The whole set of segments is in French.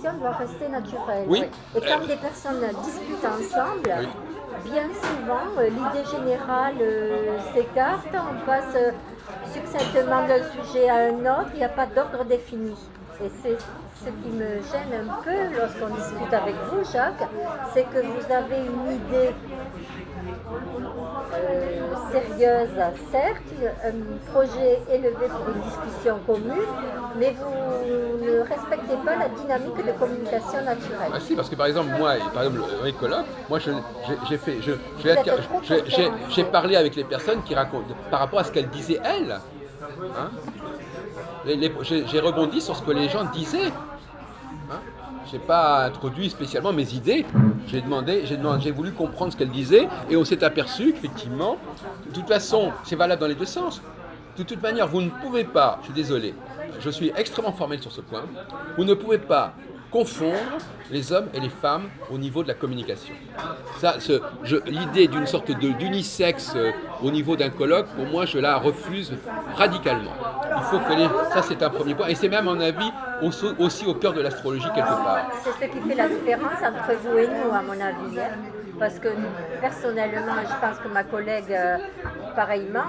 communication doit rester naturelle. Oui. Et quand des personnes discutent ensemble, Oui. bien souvent, l'idée générale s'écarte, on passe succinctement d'un sujet à un autre, il n'y a pas d'ordre défini. Et c'est ce qui me gêne un peu lorsqu'on discute avec vous, Jacques, c'est que vous avez une idée sérieuse, certes, un projet élevé pour une discussion commune, mais vous ne respectez pas la dynamique de communication naturelle. Ah si, parce que par exemple, moi, dans les colloques, moi j'ai parlé avec les personnes qui racontent par rapport à ce qu'elles disaient elles. Hein. J'ai rebondi sur ce que les gens disaient. Hein. Je n'ai pas introduit spécialement mes idées. J'ai voulu comprendre ce qu'elles disaient et on s'est aperçu qu'effectivement, de toute façon, c'est valable dans les deux sens. De toute manière, vous ne pouvez pas, je suis désolé, je suis extrêmement formel sur ce point, vous ne pouvez pas confondre les hommes et les femmes au niveau de la communication. L'idée d'une sorte d'unisexe au niveau d'un colloque, pour moi, je la refuse radicalement. Il faut que ça, c'est un premier point. Et c'est même, à mon avis, aussi au cœur de l'astrologie quelque part. C'est ce qui fait la différence entre vous et nous, à mon avis. Hein. Parce que personnellement, je pense que ma collègue, pareillement,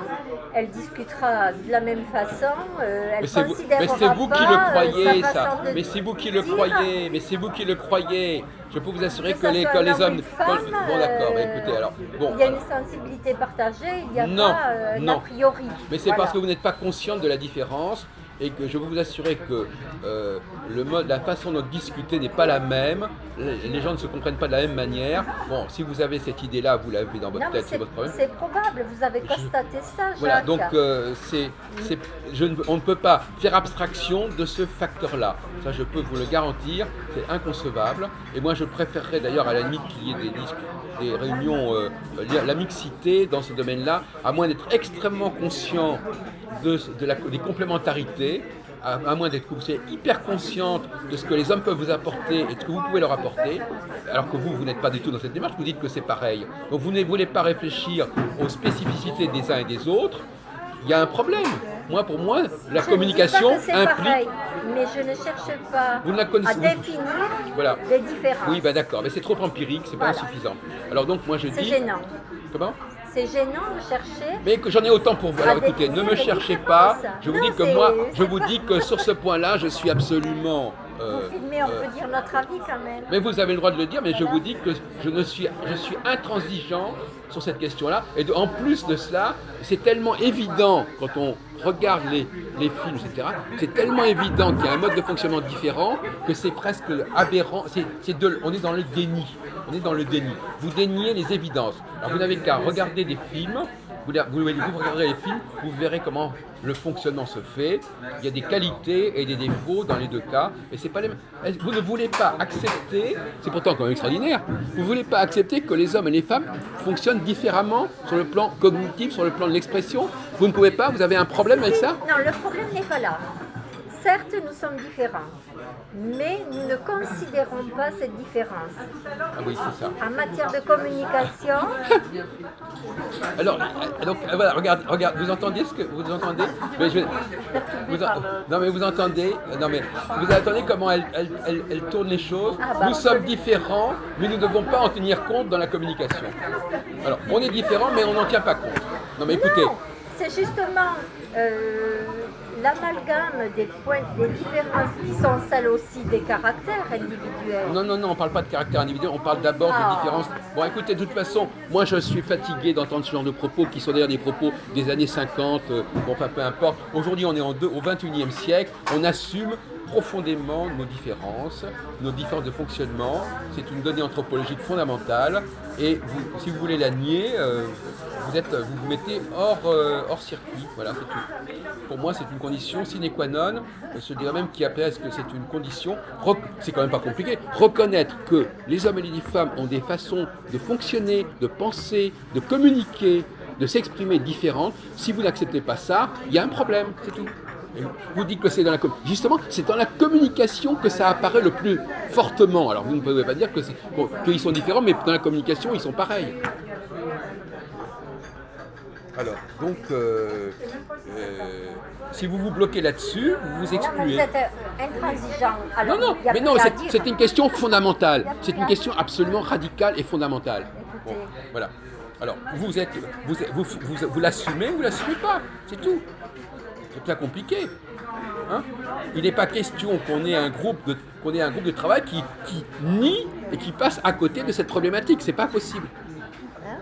elle discutera de la même façon. Elle considérera mais c'est vous qui le croyez, sa ça. façon de Mais c'est vous qui le dire. croyez. Mais c'est vous qui le croyez. Je peux vous assurer que ça les soit un homme ou hommes. une femme, Bon, d'accord. Écoutez, alors. Bon. Il y a une sensibilité partagée. Il n'y a Non, pas non. a priori. Mais c'est parce que vous n'êtes pas consciente de la différence et que je peux vous assurer que la façon dont discuter n'est pas la même. Les gens ne se comprennent pas de la même manière. Bon, si vous avez cette idée-là, vous l'avez dans votre tête, c'est votre problème. C'est probable, vous avez constaté ça, Jacques. Voilà, donc on ne peut pas faire abstraction de ce facteur-là. Ça, je peux vous le garantir, c'est inconcevable. Et moi, je préférerais d'ailleurs à la limite qu'il y ait des réunions, la mixité dans ce domaine-là, à moins d'être extrêmement conscient des complémentarités, à moins d'être hyper consciente de ce que les hommes peuvent vous apporter et de ce que vous pouvez leur apporter, alors que vous n'êtes pas du tout dans cette démarche, vous dites que c'est pareil. Donc vous ne voulez pas réfléchir aux spécificités des uns et des autres, il y a un problème. Pour moi, la communication implique... Pareil, mais je ne cherche pas à définir des différences. Oui, d'accord, mais c'est trop empirique, c'est pas insuffisant. Alors donc moi je dis... C'est gênant. Comment ? C'est gênant de chercher. Mais que j'en ai autant pour vous. Alors écoutez, ne me cherchez pas. Je vous dis que sur ce point-là, je suis absolument. Vous filmez, on peut dire notre avis quand même. Mais vous avez le droit de le dire, mais je vous dis que je suis intransigeant sur cette question-là. Et en plus de cela, c'est tellement évident quand on regarde les films, etc. C'est tellement évident qu'il y a un mode de fonctionnement différent que c'est presque aberrant. On est dans le déni. On est dans le déni. Vous déniez les évidences. Alors vous n'avez qu'à regarder des films. Vous regarderez les films, vous verrez comment le fonctionnement se fait. Il y a des qualités et des défauts dans les deux cas. Et c'est pas les mêmes. Vous ne voulez pas accepter, c'est pourtant quand même extraordinaire, vous ne voulez pas accepter que les hommes et les femmes fonctionnent différemment sur le plan cognitif, sur le plan de l'expression. Vous ne pouvez pas, vous avez un problème avec ça ? Non, le problème n'est pas là. Certes, nous sommes différents, mais nous ne considérons pas cette différence. Ah oui, c'est ça. En matière de communication... Alors, donc voilà, regarde, vous entendez ce que vous entendez ? Non mais vous entendez comment elle tourne les choses. Nous sommes différents, mais nous ne devons pas en tenir compte dans la communication. Alors, on est différents, mais on n'en tient pas compte. Non mais écoutez. Non, c'est justement l'amalgame des différences qui sont celles aussi des caractères individuels. Non, on ne parle pas de caractère individuel, on parle d'abord des différences. Bon, écoutez, de toute façon, moi je suis fatigué d'entendre ce genre de propos qui sont d'ailleurs des propos des années 50, enfin peu importe. Aujourd'hui, on est au 21e siècle, on assume profondément nos différences de fonctionnement. C'est une donnée anthropologique fondamentale et si vous voulez la nier, vous vous mettez hors circuit. Voilà, c'est tout. Pour moi, c'est une condition sine qua non. Je dirais même qu'il appelle ce que c'est une condition. C'est quand même pas compliqué. Reconnaître que les hommes et les femmes ont des façons de fonctionner, de penser, de communiquer, de s'exprimer différentes. Si vous n'acceptez pas ça, il y a un problème, c'est tout. Et vous dites que c'est justement, c'est dans la communication que ça apparaît le plus fortement. Alors vous ne pouvez pas dire qu'ils sont différents, mais dans la communication, ils sont pareils. Alors, donc, si vous vous bloquez là-dessus, vous vous Vous excluez. êtes intransigeant. Alors, Non, non, il y a mais plus non, à c'est dire. c'est une question fondamentale. Il y a C'est plus une à question absolument radicale et fondamentale. Bon, Écoutez. voilà. Alors, vous l'assumez ou vous l'assumez pas, c'est tout. C'est pas compliqué. Hein. Il n'est pas question qu'on ait un groupe de travail qui nie et qui passe à côté de cette problématique. C'est pas possible. Hein